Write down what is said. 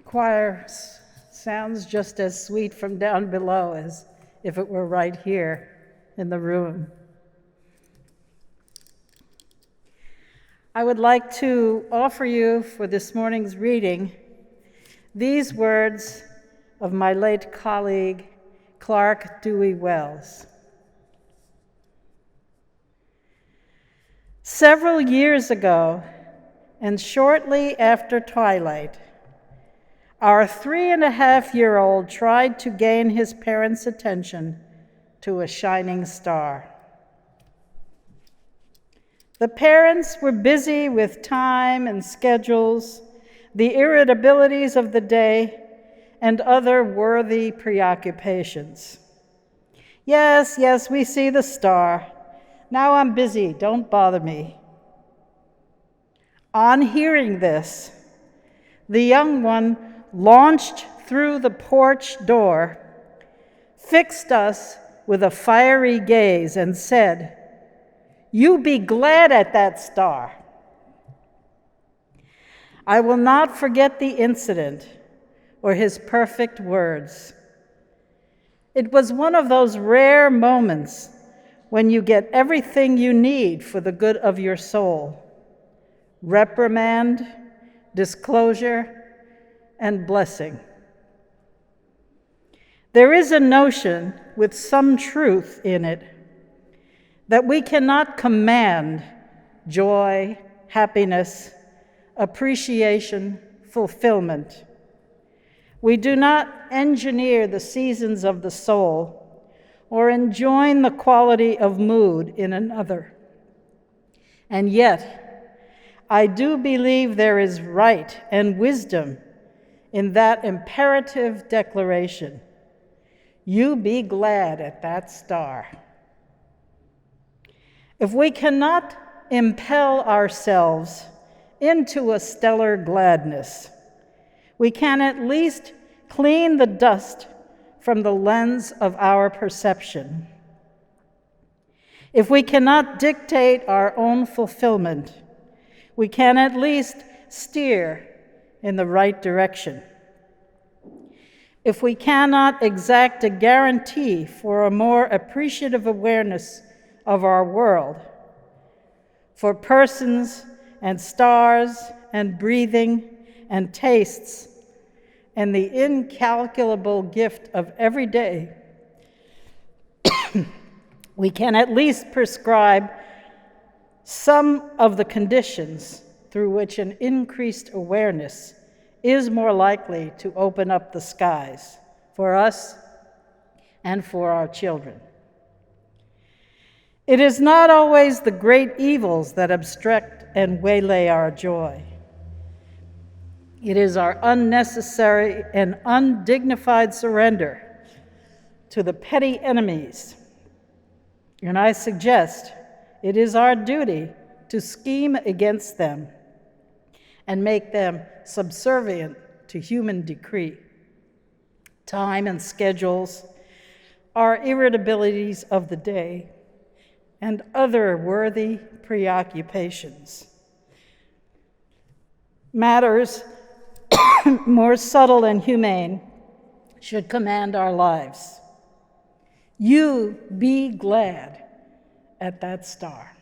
choir sounds just as sweet from down below as if it were right here in the room. I would like to offer you for this morning's reading these words of my late colleague, Clarke Dewey Wells. Several years ago, and shortly after twilight, our 3.5-year-old tried to gain his parents' attention to a shining star. The parents were busy with time and schedules, the irritabilities of the day, and other worthy preoccupations. Yes, we see the star. Now I'm busy, don't bother me. On hearing this, the young one launched through the porch door, fixed us with a fiery gaze, and said, "You be glad at that star." I will not forget the incident or his perfect words. It was one of those rare moments when you get everything you need for the good of your soul: reprimand, disclosure, and blessing. There is a notion with some truth in it that we cannot command joy, happiness, appreciation, fulfillment. We do not engineer the seasons of the soul or enjoin the quality of mood in another. And yet, I do believe there is right and wisdom in that imperative declaration: you be glad at that star. If we cannot impel ourselves into a stellar gladness, we can at least clean the dust from the lens of our perception. If we cannot dictate our own fulfillment, we can at least steer in the right direction. If we cannot exact a guarantee for a more appreciative awareness of our world, for persons and stars and breathing and tastes and the incalculable gift of every day, we can at least prescribe some of the conditions through which an increased awareness is more likely to open up the skies for us and for our children. It is not always the great evils that obstruct and waylay our joy. It is our unnecessary and undignified surrender to the petty enemies. And I suggest it is our duty to scheme against them and make them subservient to human decree. Time and schedules, our irritabilities of the day, and other worthy preoccupations. Matters more subtle and humane should command our lives. You be glad at that star.